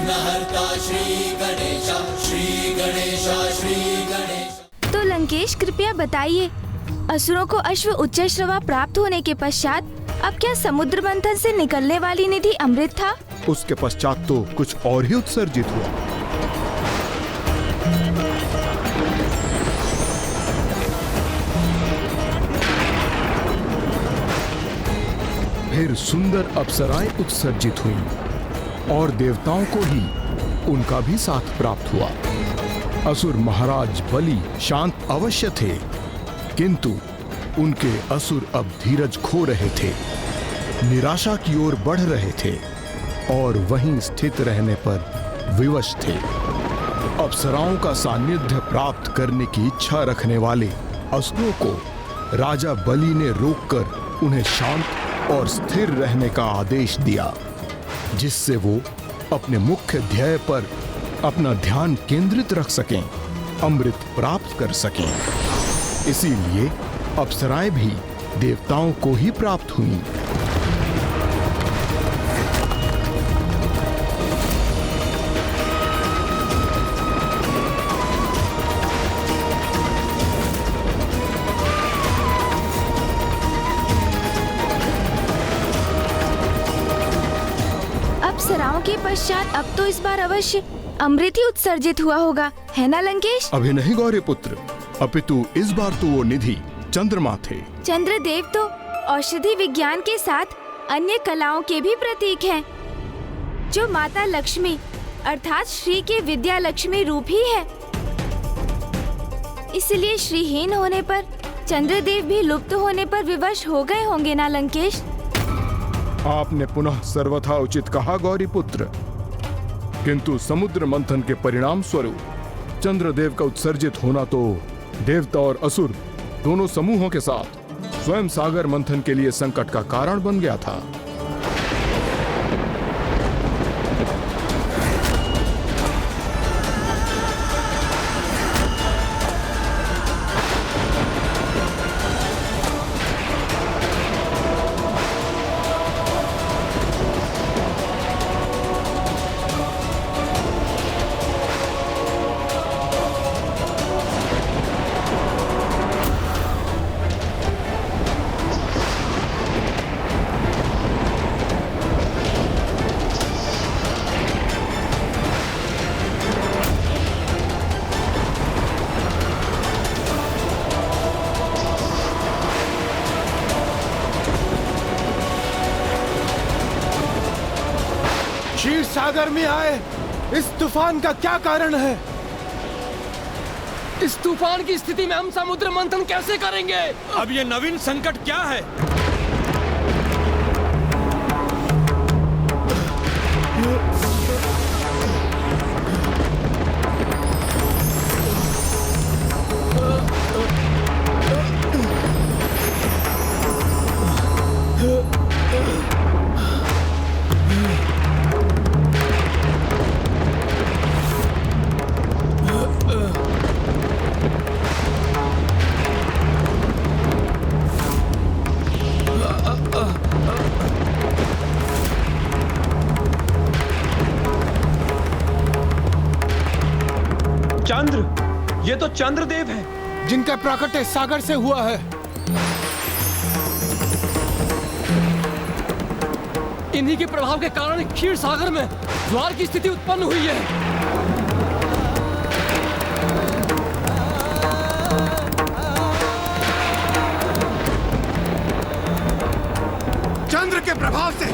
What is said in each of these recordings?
विघ्नहर्ता श्री गणेश, श्री गणेश, श्री गणेश। तो लंकेश कृपया बताइए, असुरों को अश्व उच्चश्रवा प्राप्त होने के पश्चात अब क्या समुद्र मंथन से निकलने वाली निधि अमृत था? उसके पश्चात तो कुछ और ही उत्सर्जित हुआ। फिर सुंदर अप्सराएं उत्सर्जित हुईं और देवताओं को ही उनका भी साथ प्राप्त हुआ। असुर महाराज बलि शांत अवश्य थे, किंतु उनके असुर अब धीरज खो रहे थे, निराशा की ओर बढ़ रहे थे और वहीं स्थित रहने पर विवश थे। अप्सराओं का सानिध्य प्राप्त करने की इच्छा रखने वाले असुरों को राजा बलि ने रोककर उन्हें शांत और स्थिर रहने का आदेश दिया, जिससे वो अपने मुख्य ध्येय पर अपना ध्यान केंद्रित रख सकें, अमृत प्राप्त कर सकें। इसीलिए अप्सराएं भी देवताओं को ही प्राप्त हुईं। अप्सराओं के पश्चात अब तो इस बार अवश्य अमृत ही उत्सर्जित हुआ होगा, है ना लंकेश? अभी नहीं गौरी पुत्र, अपितु इस बार तो वो निधि चंद्रमा थे। चंद्रदेव तो औषधि विज्ञान के साथ अन्य कलाओं के भी प्रतीक हैं, जो माता लक्ष्मी अर्थात श्री के विद्या लक्ष्मी रूप ही है। इसलिए श्रीहीन होने पर चंद्रदेव भी लुप्त होने पर विवश हो गए होंगे ना लंकेश? आपने पुनः सर्वथा उचित कहा गौरी पुत्र, किंतु समुद्र मंथन के परिणाम स्वरूप चंद्रदेव का उत्सर्जित होना तो देवता और असुर दोनों समूहों के साथ स्वयं सागर मंथन के लिए संकट का कारण बन गया था। क्षीर सागर में आए इस तूफान का क्या कारण है? इस तूफान की स्थिति में हम समुद्र मंथन कैसे करेंगे? अब ये नवीन संकट क्या है? चंद्र, ये तो चंद्रदेव है, जिनका प्राकट्य सागर से हुआ है। इन्हीं के प्रभाव के कारण क्षीर सागर में ज्वार की स्थिति उत्पन्न हुई है। चंद्र के प्रभाव से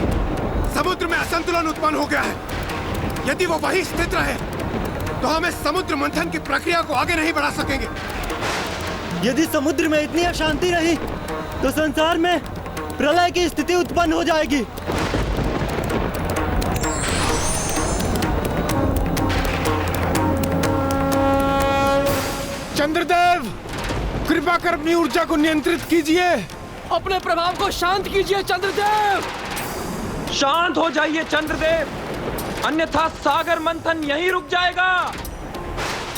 समुद्र में असंतुलन उत्पन्न हो गया है। यदि वो वहीं स्थित रहे तो हम इस समुद्र मंथन की प्रक्रिया को आगे नहीं बढ़ा सकेंगे। यदि समुद्र में इतनी अशांति रही तो संसार में प्रलय की स्थिति उत्पन्न हो जाएगी। चंद्रदेव, कृपा कर अपनी ऊर्जा को नियंत्रित कीजिए। अपने प्रभाव को शांत कीजिए चंद्रदेव। शांत हो जाइए चंद्रदेव, अन्यथा सागर मंथन यहीं रुक जाएगा।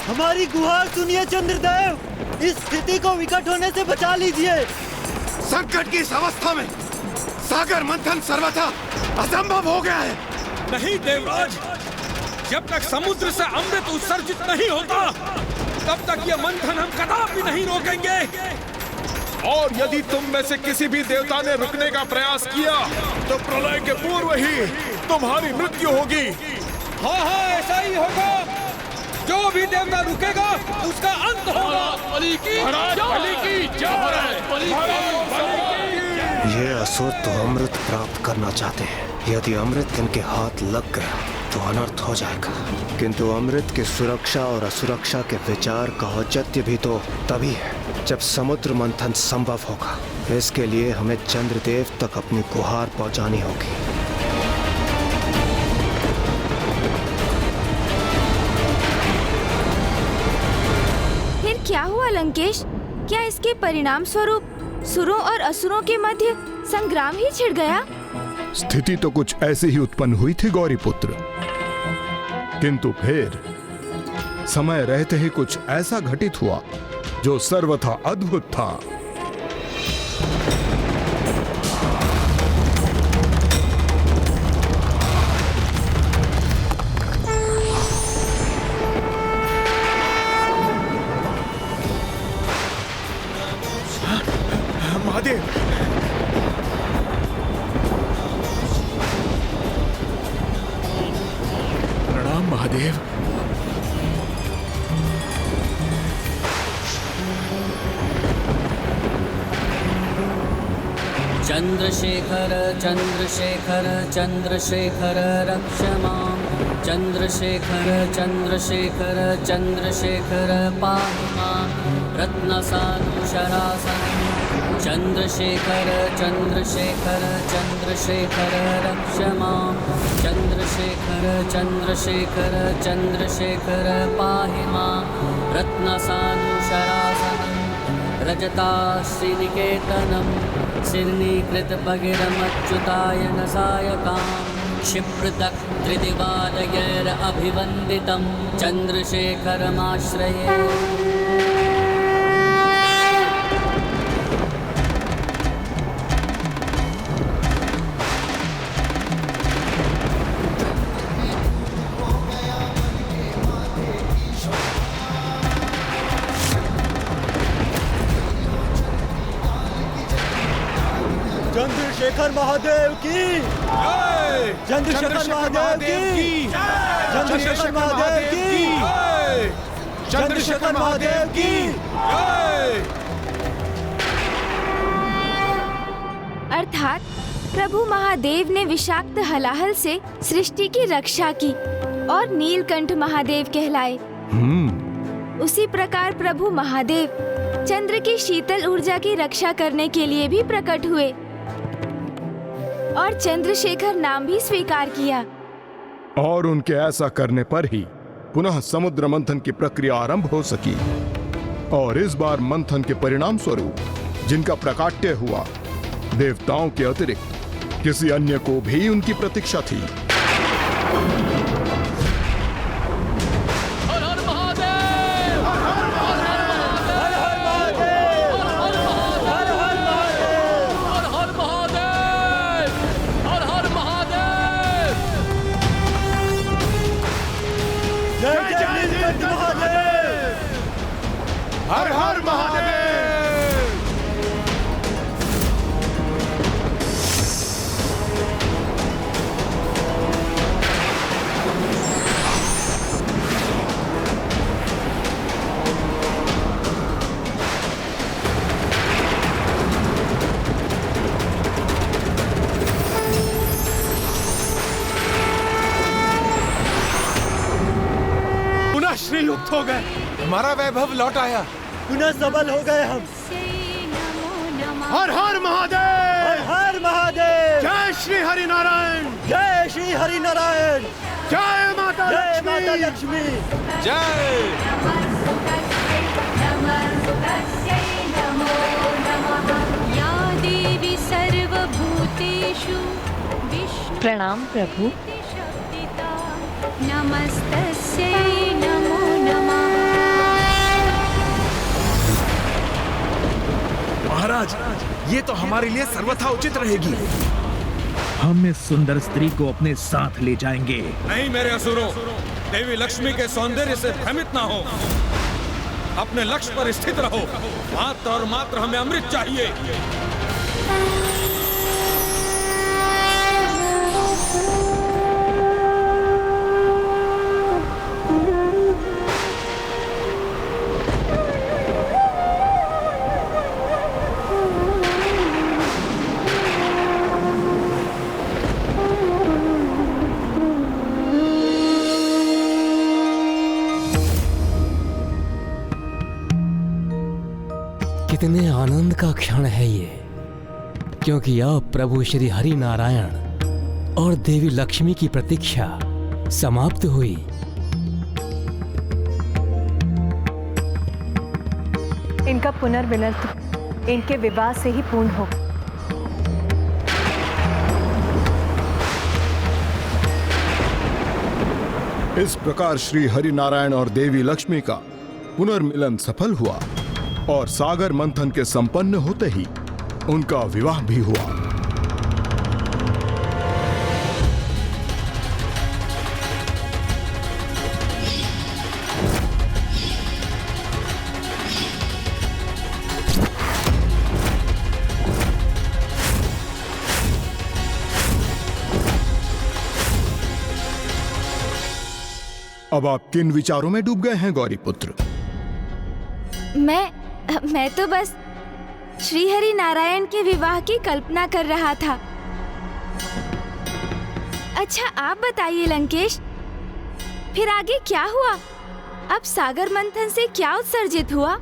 हमारी गुहार सुनिए चंद्रदेव, इस स्थिति को विकट होने से बचा लीजिए। संकट की इस अवस्था में सागर मंथन सर्वथा असंभव हो गया है। नहीं देवराज, जब तक समुद्र से अमृत उत्सर्जित नहीं होता तब तक ये मंथन हम कदापि नहीं रोकेंगे। और यदि तुम में से किसी भी देवता ने रुकने का प्रयास किया तो प्रलय के पूर्व ही तुम्हारी मृत्यु होगी। हाँ हाँ, ऐसा ही होगा। जो भी देवता रुकेगा उसका अंत होगा। ये असुर तो अमृत प्राप्त करना चाहते हैं। यदि अमृत इनके हाथ लग गया तो अनर्थ हो जाएगा। किंतु अमृत की सुरक्षा और असुरक्षा के विचार का औचित्य भी तो तभी है जब समुद्र मंथन संभव होगा। इसके लिए हमें चंद्रदेव तक अपनी गुहार पहुंचानी होगी। फिर क्या हुआ लंकेश? क्या इसके परिणाम स्वरूप सुरों और असुरों के मध्य संग्राम ही छिड़ गया? स्थिति तो कुछ ऐसी ही उत्पन्न हुई थी गौरीपुत्र, किंतु फिर समय रहते ही कुछ ऐसा घटित हुआ जो सर्वथा अद्भुत था। महादेव, प्रणाम महादेव। चंद्रशेखर चंद्रशेखर चंद्रशेखर रक्ष मां। चंद्रशेखर चंद्रशेखर चंद्रशेखर पाहि मां। रत्नसानुशरासनं। चंद्रशेखर चंद्रशेखर चंद्रशेखर रक्ष मां। चंद्रशेखर चंद्रशेखर चंद्रशेखर पाहि मां। रत्नसानुशरासनं। रजताश्रीनिकेतनं। सिर्नीकृतभगिरमच्युतायन सायकां। क्षिप्रदक्त्रिदिवालयैरभिवन्दितं चन्द्रशेखरमाश्रये। चंद्रशेखर महादेव की जय। चंद्रशेखर महादेव की जय। चंद्रशेखर महादेव की जय। चंद्रशेखर महादेव की जय। अर्थात प्रभु महादेव ने विषाक्त हलाहल से सृष्टि की रक्षा की और नीलकंठ महादेव कहलाए। उसी प्रकार प्रभु महादेव चंद्र की शीतल ऊर्जा की रक्षा करने के लिए भी प्रकट हुए और चंद्रशेखर नाम भी स्वीकार किया। और उनके ऐसा करने पर ही पुनः समुद्र मंथन की प्रक्रिया आरंभ हो सकी। और इस बार मंथन के परिणाम स्वरूप जिनका प्राकट्य हुआ, देवताओं के अतिरिक्त किसी अन्य को भी उनकी प्रतीक्षा थी। हर हर महादेव। पुनः श्रीयुक्त हो गए, हमारा वैभव लौट आया, पुनः सबल हो गए हम। हर हर महादेव। हर हर महादेव। जय श्री हरि नारायण। जय श्री हरि नारायण। जय माता जय माता लक्ष्मी। जय। या देवी सर्वभूतेषु प्रणाम प्रभु। नमस्तस्यै नमो नमः। महाराज, ये तो हमारे लिए सर्वथा उचित रहेगी। हम इस सुंदर स्त्री को अपने साथ ले जाएंगे। नहीं मेरे असुरों, देवी लक्ष्मी के सौंदर्य से भ्रमित ना हो, अपने लक्ष्य पर स्थित रहो। मात्र और मात्र हमें अमृत चाहिए। कितने आनंद का क्षण है ये, क्योंकि अब प्रभु श्री हरि नारायण और देवी लक्ष्मी की प्रतीक्षा समाप्त हुई। इनका पुनर्मिलन तो इनके विवाह से ही पूर्ण होगा। इस प्रकार श्री हरि नारायण और देवी लक्ष्मी का पुनर्मिलन सफल हुआ और सागर मंथन के संपन्न होते ही उनका विवाह भी हुआ। अब आप किन विचारों में डूब गए हैं गौरी पुत्र? मैं तो बस श्री हरि नारायण के विवाह की कल्पना कर रहा था। अच्छा आप बताइए लंकेश, फिर आगे क्या हुआ? अब सागर मंथन से क्या उत्सर्जित हुआ?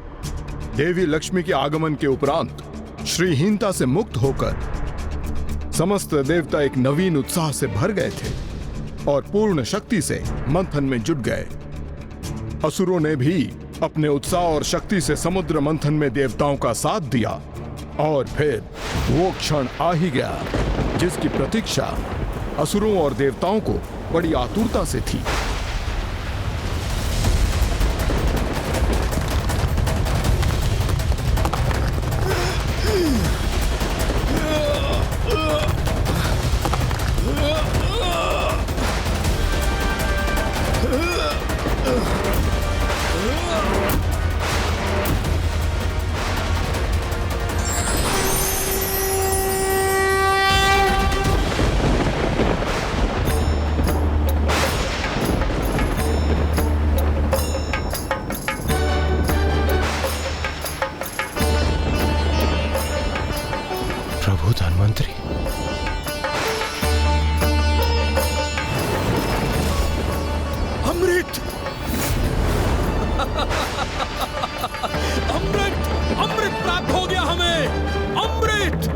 देवी लक्ष्मी के आगमन के उपरांत श्रीहीनता से मुक्त होकर समस्त देवता एक नवीन उत्साह से भर गए थे और पूर्ण शक्ति से मंथन में जुट गए। असुरों ने भी अपने उत्साह और शक्ति से समुद्र मंथन में देवताओं का साथ दिया और फिर वो क्षण आ ही गया जिसकी प्रतीक्षा असुरों और देवताओं को बड़ी आतुरता से थी। प्रभु धन्वंतरी, अमृत अमृत अमृत प्राप्त हो गया हमें। अमृत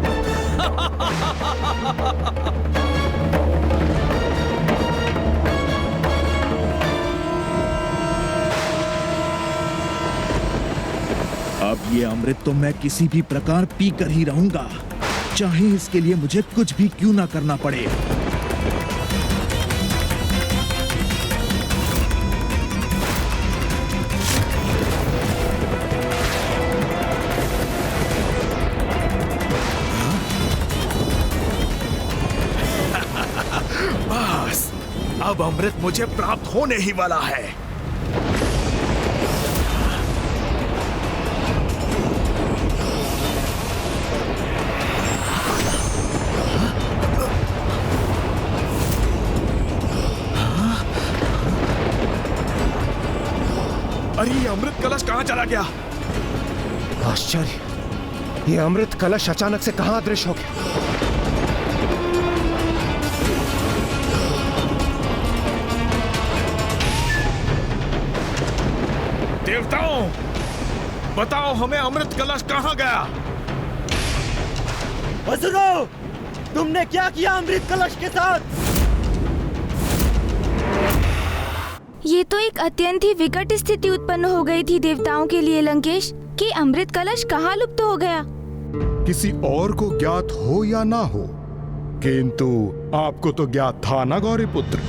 अब ये अमृत तो मैं किसी भी प्रकार पी कर ही रहूंगा, चाहे इसके लिए मुझे कुछ भी क्यों ना करना पड़े। बस अब अमृत मुझे प्राप्त होने ही वाला है। अरे ये अमृत कलश कहाँ चला गया? आश्चर्य, ये अमृत कलश अचानक से कहाँ अदृश्य हो गया? देवताओं, बताओ हमें अमृत कलश कहाँ गया? असुरों, तुमने क्या किया अमृत कलश के साथ? ये तो एक अत्यंत ही विकट स्थिति उत्पन्न हो गई थी देवताओं के लिए लंकेश, कि अमृत कलश कहाँ लुप्त हो गया। किसी और को ज्ञात हो या ना हो, किंतु आपको तो ज्ञात था ना गौरी पुत्र।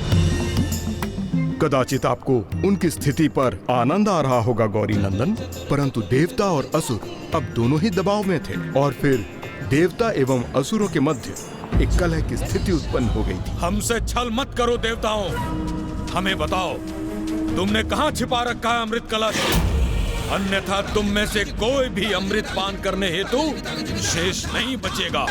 कदाचित आपको उनकी स्थिति पर आनंद आ रहा होगा गौरी नंदन, परंतु देवता और असुर अब दोनों ही दबाव में थे और फिर देवता एवं असुरों के मध्य एक कलह की स्थिति उत्पन्न हो गई थी। हमसे छल मत करो देवताओं, हमें बताओ तुमने कहां छिपा रखा है अमृत कलश? अन्यथा तुम में से कोई भी अमृत पान करने हेतु शेष नहीं बचेगा।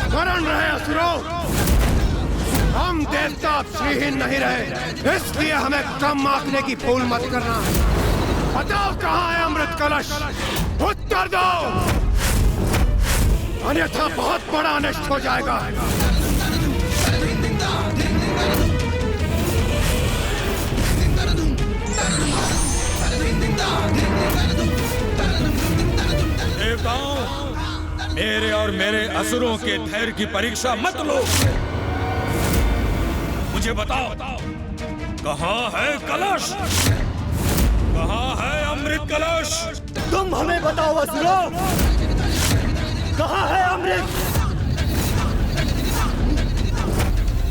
मरण रहे असुरों, हम देवता अब श्रीहीन नहीं रहे, इसलिए हमें कम आंकने की भूल मत करना। बताओ कहाँ है अमृत कलश? उत्तर दो, अन्यथा बहुत बड़ा अनिष्ट हो जाएगा। देवताओं, मेरे और मेरे असुरों के धैर्य की परीक्षा मत लो। मुझे बताओ, कहाँ है कलश? कहाँ है अमृत कलश? तुम हमें बताओ असुरों, कहाँ है अमृत?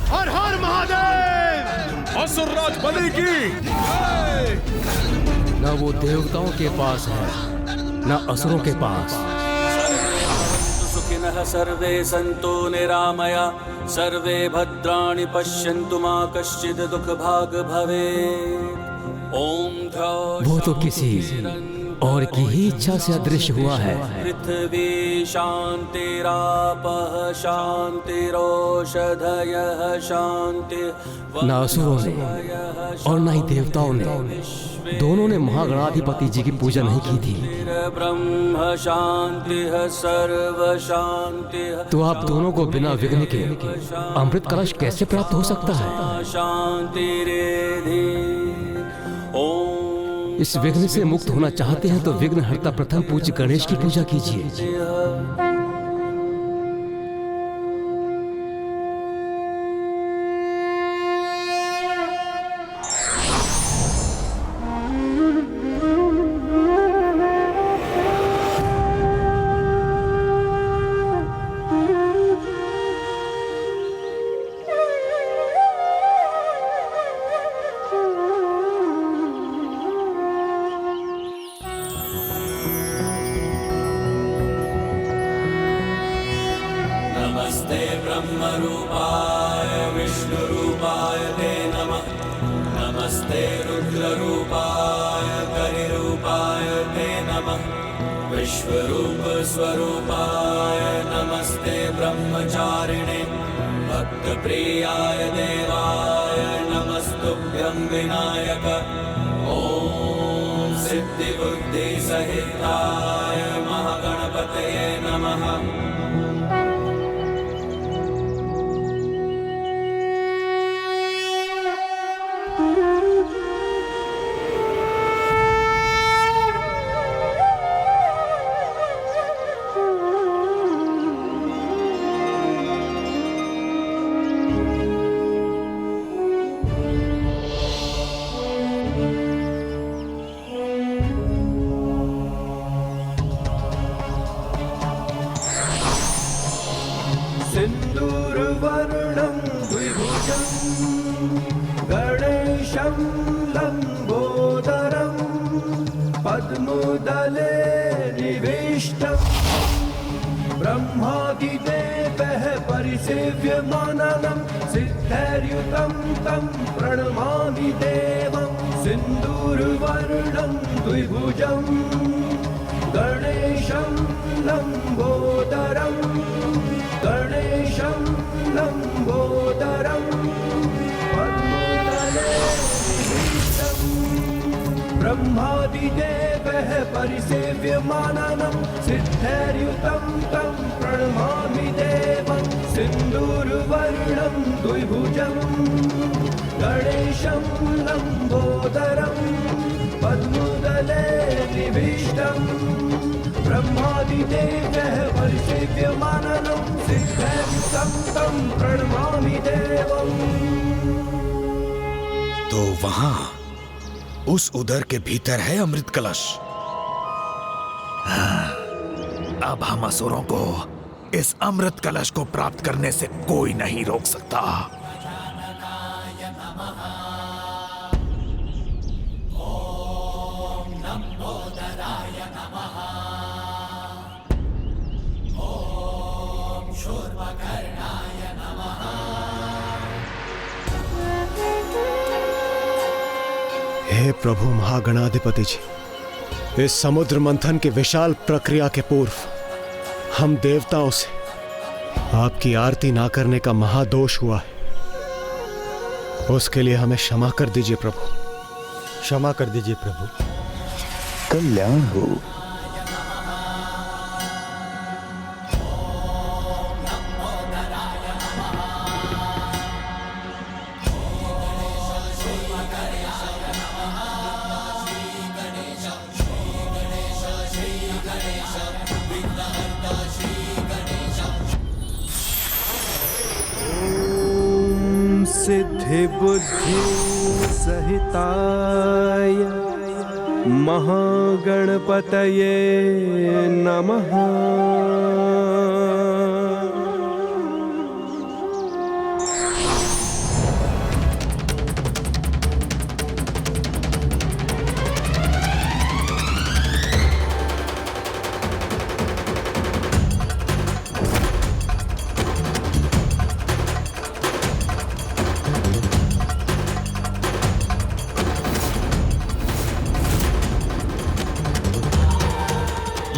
हर हर महादेव! असुरराज बलि की जय! न वो देवताओं के पास है, न असुरों के पास। सुखिनः सर्वे सन्तु निरामया, सर्वे भद्राणि पश्यन्तु मा कश्चित् दुःखभाग् भवेत्। ओम वो तो किसी और की ही इच्छा से अदृश्य हुआ है। पृथ्वी शान्तिरापः शान्तिरोषधयः शान्ति। न असुरों ने और न ही देवताओं ने, दोनों ने महागणाधिपति जी की पूजा नहीं की थी। ब्रह्म शान्तिः सर्व शान्तिः। तो आप दोनों को बिना विघ्न के अमृत कलश कैसे प्राप्त हो सकता है? शान्तिरेधि। ओम। इस विघ्न से मुक्त होना चाहते हैं तो विघ्न हर्ता प्रथम पूज्य गणेश की पूजा कीजिए। नमस्ते ब्रह्मरूपाय विष्णुरूपाय ते नमः। नमस्ते रुद्ररूपाय करिरूपाय ते नमः। विश्वरूप स्वरूपाय नमस्ते ब्रह्मचारिणे। भक्तप्रियाय देवाय नमस्तुभ्यं विनायक। ओम सिद्धिबुद्धिसहिताय महागणपतये नमः। सिन्दूरवर्णं द्विभुजं गणेशं लम्बोदरं पद्मोदले निविष्टं ब्रह्मादिदेवः परिसेव्यमानं सिद्धैर्युतं तं प्रणमामि देवं। सिन्दूरवर्णं द्विभुजं गणेशं लम्बोदरं गणेशं लम्बोदरं पद्मोदले निविष्टं ब्रह्मादिदेवः परिसेव्यमानं सिद्धैर्युतं तं प्रणमामि देवं। सिन्दूरवर्णं द्विभुजं गणेशं लम्बोदरं पद्मोदले निविष्टं ब्रह्मादिदेवः परिसेव्यमानं सिद्धैर्युतं तं प्रणमामि देवम्। तो वहां उस उदर के भीतर है अमृत कलश। हाँ, अब हम असुरों को इस अमृत कलश को प्राप्त करने से कोई नहीं रोक सकता। शूर्पकर्णाय हे प्रभु महागणाधिपति जी, इस समुद्र मंथन के विशाल प्रक्रिया के पूर्व हम देवताओं से आपकी आरती ना करने का महादोष हुआ है। उसके लिए हमें क्षमा कर दीजिए प्रभु। क्षमा कर दीजिए प्रभु। कल्याण हो। सिद्धि बुद्धि सहिताय महागणपतये नमः।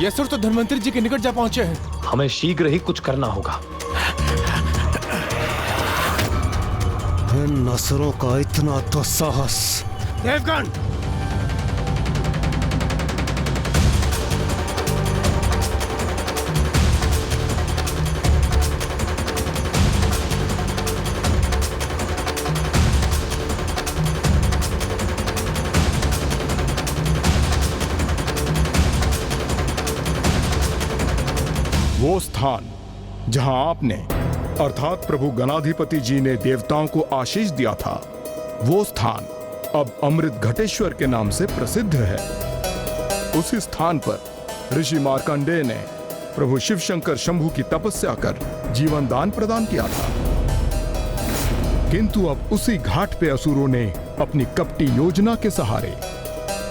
ये असुर तो धन्वंतरी जी के निकट जा पहुंचे हैं। हमें शीघ्र ही कुछ करना होगा। इन असुरों का इतना तो साहस। देवगण, वो स्थान जहां आपने अर्थात प्रभु गणाधिपति जी ने देवताओं को आशीष दिया था, वो स्थान अब अमृत घटेश्वर के नाम से प्रसिद्ध है। उसी स्थान पर ऋषि मार्कंडेय ने प्रभु शिव शंकर शंभु की तपस्या कर जीवन दान प्रदान किया था। किंतु अब उसी घाट पे असुरों ने अपनी कपटी योजना के सहारे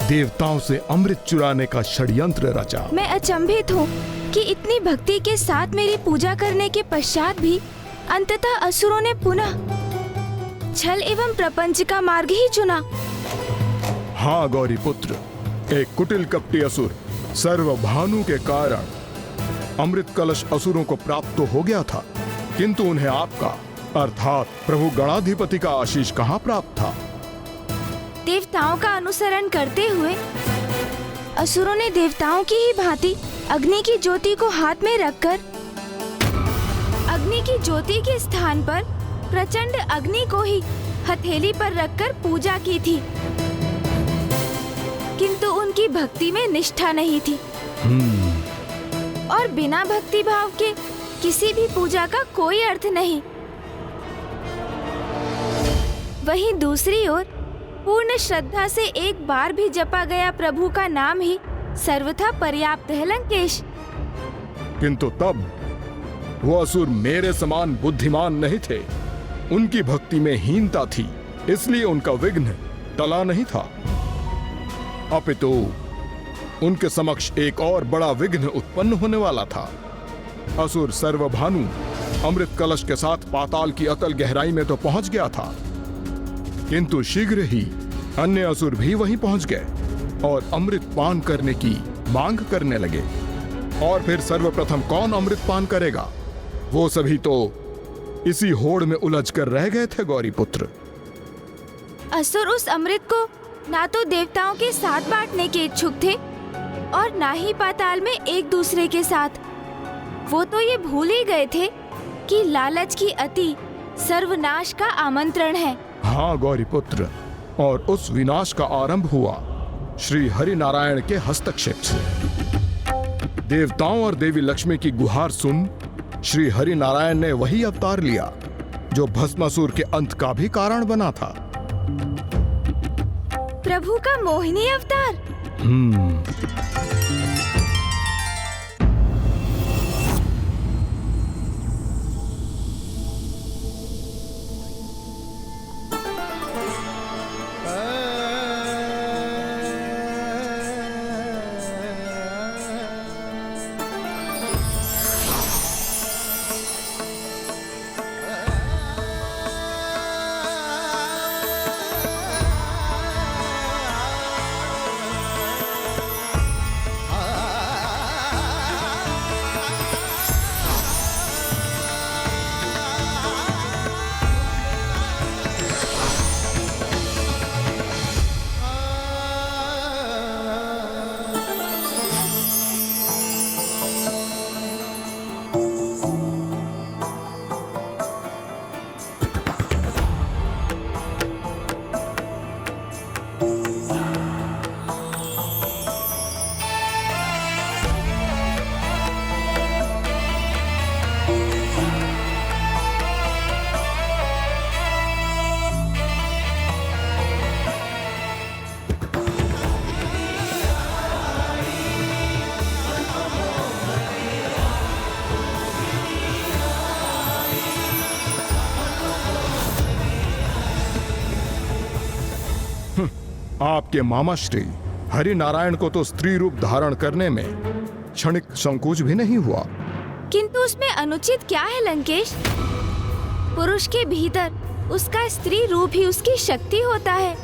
देवताओं से अमृत चुराने का षड्यंत्र रचा। मैं अचंभित हूँ कि इतनी भक्ति के साथ मेरी पूजा करने के पश्चात भी अंततः असुरों ने पुनः छल एवं प्रपंच का मार्ग ही चुना। हाँ गौरी पुत्र, एक कुटिल कपटी असुर सर्वभानु के कारण अमृत कलश असुरों को प्राप्त तो हो गया था, किंतु उन्हें आपका अर्थात प्रभु गणाधिपति का आशीष कहाँ प्राप्त था। देवताओं का अनुसरण करते हुए असुरों ने देवताओं की ही भांति अग्नि की ज्योति को हाथ में रखकर अग्नि की ज्योति के स्थान पर प्रचंड अग्नि को ही हथेली पर रखकर पूजा की थी, किंतु उनकी भक्ति में निष्ठा नहीं थी और बिना भक्ति भाव के किसी भी पूजा का कोई अर्थ नहीं। वहीं दूसरी ओर पूर्ण श्रद्धा से एक बार भी जपा गया प्रभु का नाम ही सर्वथा पर्याप्त है लंकेश। किंतु तब वो असुर मेरे समान बुद्धिमान नहीं थे, उनकी भक्ति में हीनता थी, इसलिए उनका विघ्न टला नहीं था, अपितु उनके समक्ष एक और बड़ा विघ्न उत्पन्न होने वाला था। असुर सर्वभानु अमृत कलश के साथ पाताल की अतल गहराई में तो पहुंच गया था, किंतु शीघ्र ही अन्य असुर भी वहीं पहुंच गए और अमृत पान करने की मांग करने लगे। और फिर सर्वप्रथम कौन अमृत पान करेगा, वो सभी तो इसी होड़ में उलझ कर रह गए थे गौरी पुत्र। असुर उस अमृत को ना तो देवताओं के साथ बांटने के इच्छुक थे और ना ही पाताल में एक दूसरे के साथ। वो तो ये भूल ही गए थे कि लालच की अति सर्वनाश का आमंत्रण है। हाँ गौरी पुत्र, और उस विनाश का आरंभ हुआ श्री हरि नारायण के हस्तक्षेप से। देवताओं और देवी लक्ष्मी की गुहार सुन श्री हरि नारायण ने वही अवतार लिया जो भस्मासुर के अंत का भी कारण बना था। प्रभु का मोहिनी अवतार। आपके मामा श्री हरि नारायण को तो स्त्री रूप धारण करने में क्षणिक संकोच भी नहीं हुआ। किंतु उसमें अनुचित क्या है लंकेश? पुरुष के भीतर उसका स्त्री रूप ही उसकी शक्ति होता है।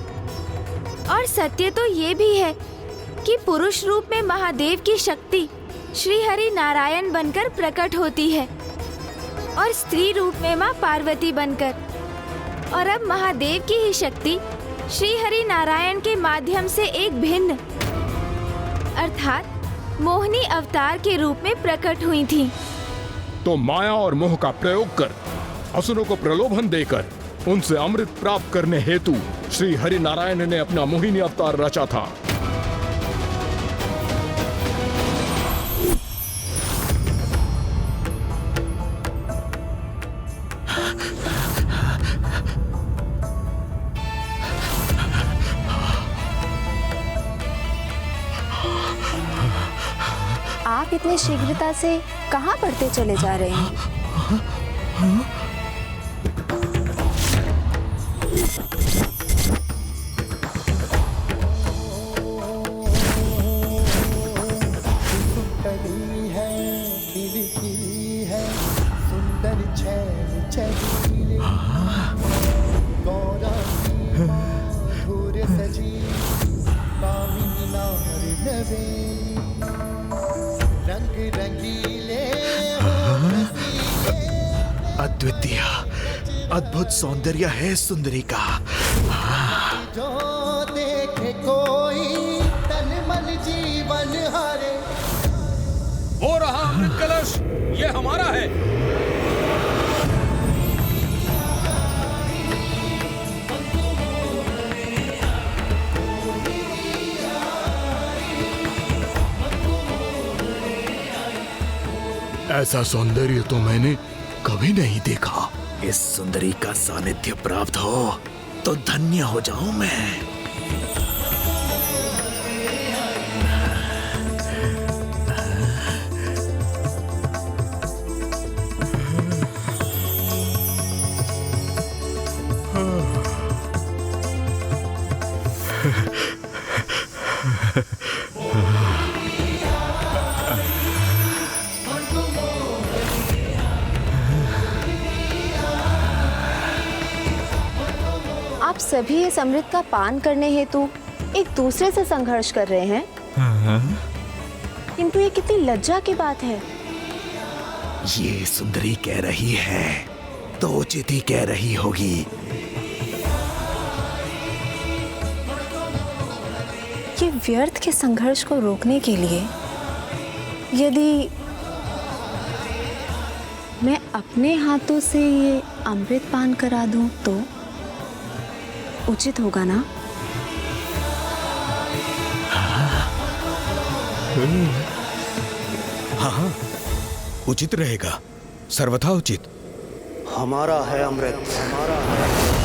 और सत्य तो ये भी है कि पुरुष रूप में महादेव की शक्ति श्री हरि नारायण बनकर प्रकट होती है और स्त्री रूप में माँ पार्वती बनकर। और अब महादेव की ही शक्ति श्री हरि नारायण के माध्यम से एक भिन्न अर्थात मोहिनी अवतार के रूप में प्रकट हुई थी। तो माया और मोह का प्रयोग कर असुरों को प्रलोभन देकर उनसे अमृत प्राप्त करने हेतु श्री हरि नारायण ने अपना मोहिनी अवतार रचा था। आप इतनी शीघ्रता से कहाँ बढ़ते चले जा रहे हैं? अद्वितीय अद्भुत सौंदर्य है सुंदरी का। जो देखे कोई तन मन जीवन हारे। हो रहा अमृत कलश ये हमारा है। ऐसा सौंदर्य तो मैंने कभी नहीं देखा। इस सुंदरी का सानिध्य प्राप्त हो तो धन्य हो जाऊं मैं। आप सभी इस अमृत का पान करने हेतु एक दूसरे से संघर्ष कर रहे हैं। किंतु ये कितनी लज्जा की बात है। ये सुंदरी कह रही है तो उचित ही कह रही होगी। ये व्यर्थ के संघर्ष को रोकने के लिए यदि मैं अपने हाथों से ये अमृत पान करा दूं तो उचित होगा ना? हाँ, उचित रहेगा, सर्वथा उचित। हमारा है अमृत, हमारा है।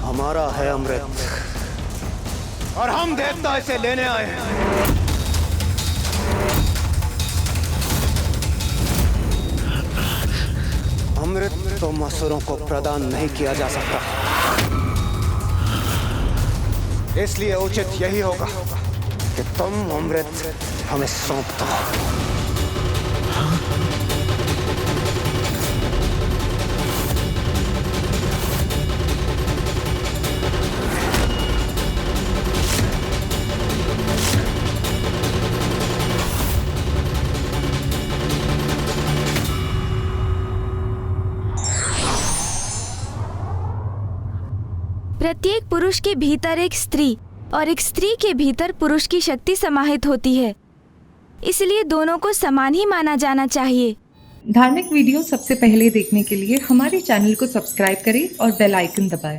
हमारा है अमृत और हम देवता इसे लेने आए हैं। अमृत तो असुरों को प्रदान नहीं किया जा सकता, इसलिए उचित यही होगा कि तुम अमृत हमें सौंप दो। प्रत्येक पुरुष के भीतर एक स्त्री और एक स्त्री के भीतर पुरुष की शक्ति समाहित होती है, इसलिए दोनों को समान ही माना जाना चाहिए। धार्मिक वीडियो सबसे पहले देखने के लिए हमारे चैनल को सब्सक्राइब करें और बेल आइकन दबाएं।